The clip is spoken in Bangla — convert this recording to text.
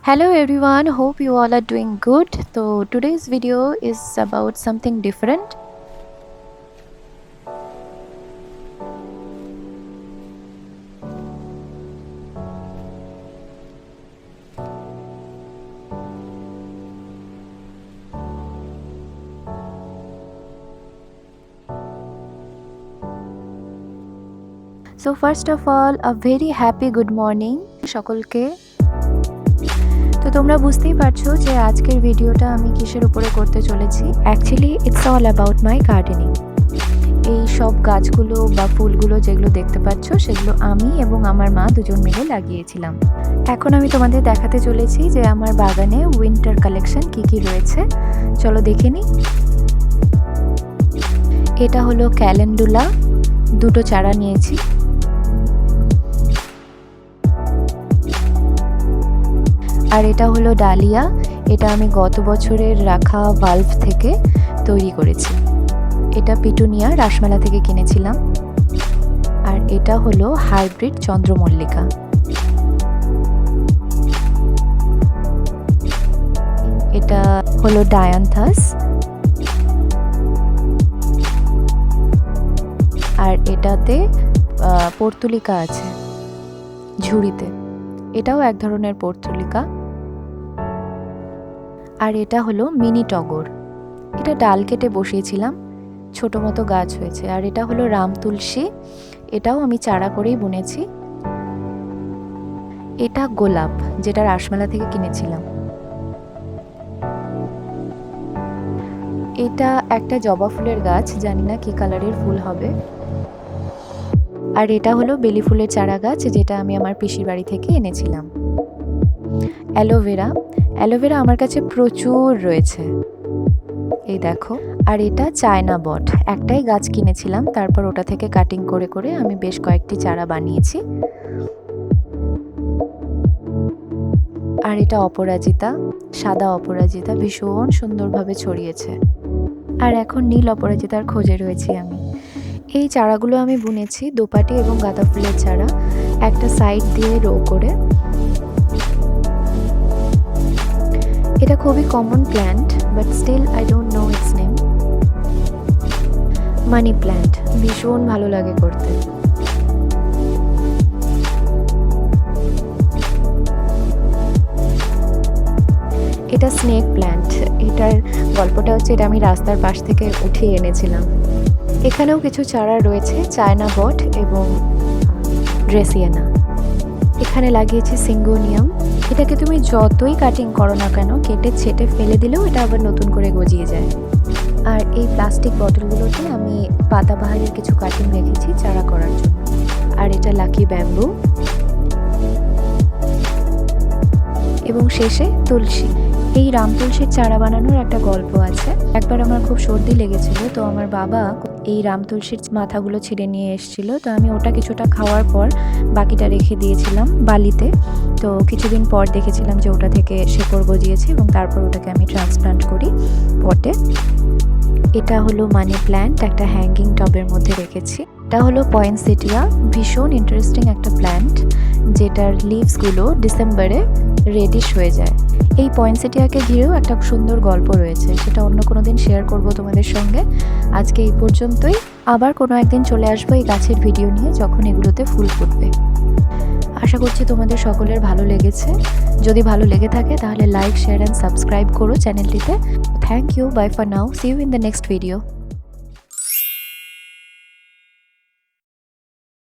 Hello everyone, hope you all are doing good. So today's video is about something different. So first of all, a very happy good morning সকলকে। তো তোমরা বুঝতেই পারছো যে আজকের ভিডিওটা আমি কিসের উপরে করতে চলেছি। Actually it's all about my gardening. এই সব গাছগুলো বা ফুলগুলো যেগুলো দেখতে পাচ্ছ সেগুলো আমি এবং আমার মা দুজন মিলে লাগিয়েছিলাম। এখন আমি তোমাদের দেখাতে চলেছি যে আমার বাগানে উইন্টার কালেকশন কি কি রয়েছে। চলো দেখে নিই। এটা হলো ক্যালেন্ডুলা, দুটো চারা নিয়েছি। আর এটা হলো ডালিয়া, এটা আমি গত বছরের রাখা ভাল্ভ থেকে তৈরি করেছি। এটা পিটুনিয়া রাসমেলা থেকে কিনেছিলাম। আর এটা হলো হাইব্রিড চন্দ্রমল্লিকা। এটা হলো ডায়ান্থাস। আর এটাতে পর্তুলিকা আছে ঝুড়িতে, এটাও এক ধরনের পর্তুলিকা। আর এটা হলো মিনি টগর, এটা ডাল কেটে বসিয়েছিলাম, ছোট মতো গাছ হয়েছে। আর এটা হলো রাম তুলসী, এটাও আমি চারা করেই বুনেছি। এটা গোলাপ, যেটা রাসমেলা থেকে কিনেছিলাম। এটা একটা জবা ফুলের গাছ, জানি না কি কালারের ফুল হবে। আর এটা হলো বেলি ফুলের চারা গাছ, যেটা আমি আমার পিসির বাড়ি থেকে এনেছিলাম। অ্যালোভেরা, অ্যালোভেরা আমার কাছে প্রচুর রয়েছে, এই দেখো। আর এটা চায়না বট, একটাই গাছ কিনেছিলাম, তারপর ওটা থেকে কাটিং করে করে আমি বেশ কয়েকটি চারা বানিয়েছি। আর এটা অপরাজিতা, সাদা অপরাজিতা, ভীষণ সুন্দরভাবে ছড়িয়েছে। আর এখন নীল অপরাজিতার খোঁজে রয়েছি আমি। এই চারাগুলো আমি বুনেছি দোপাটি এবং গাঁদা ফুলের চারা, একটা সাইড দিয়ে রো করে। এটা খুবই common plant, but still I don't know its name. Money plant, ভীষণ ভালো লাগে করতে। এটা স্নেক প্ল্যান্ট, এটার গল্পটা হচ্ছে এটা আমি রাস্তার পাশ থেকে উঠিয়ে এনেছিলাম। এখানেও কিছু চারা রয়েছে, চায়না বট এবং ড্রেসিয়ানা। এখানে লাগিয়েছি সিঙ্গোনিয়াম, এটাকে তুমি যতই কাটিং করো না কেন, কেটে ছেটে ফেলে দিলেও এটা আবার নতুন করে গজিয়ে যায়। আর এই প্লাস্টিক বটলগুলোতে আমি পাতাবাহারের কিছু কাটিং রেখেছি চারা করার জন্য। আর এটা লাকি ব্যাম্বু। এবং শেষে তুলসী। এই রাম তুলসীর চারা বানানোর একটা গল্প আছে। একবার আমার খুব সর্দি লেগেছিল, তো আমার বাবা এই রাম তুলসীর মাথাগুলো ছিঁড়ে নিয়ে এসেছিল। তো আমি ওটা কিছুটা খাওয়ার পর বাকিটা রেখে দিয়েছিলাম বালিতে। তো কিছুদিন পর দেখেছিলাম যে ওটা থেকে শেকড় গজিয়েছে এবং তারপর ওটাকে আমি ট্রান্সপ্লান্ট করি পটে। এটা হলো মানি প্ল্যান্ট, একটা হ্যাঙ্গিং টবের মধ্যে রেখেছি। এটা হলো পয়েন্সেটিয়া, ভীষণ ইন্টারেস্টিং একটা প্ল্যান্ট, যেটার লিভসগুলো ডিসেম্বরে রেডিশ হয়ে যায়। এই পয়েন্সেটিয়াকে ঘিরেও একটা সুন্দর গল্প রয়েছে, সেটা অন্য কোনো দিন শেয়ার করব তোমাদের সঙ্গে। আজকে এই পর্যন্তই, আবার কোনো একদিন চলে আসবো এই গাছের ভিডিও নিয়ে, যখন এগুলোতে ফুল ফুটবে। আশা করছি তোমাদের সকলের ভালো লেগেছে। যদি ভালো লেগে থাকে তাহলে লাইক, শেয়ার অ্যান্ড সাবস্ক্রাইব করো চ্যানেলটিতে। Thank you, bye for now, see you in the next video.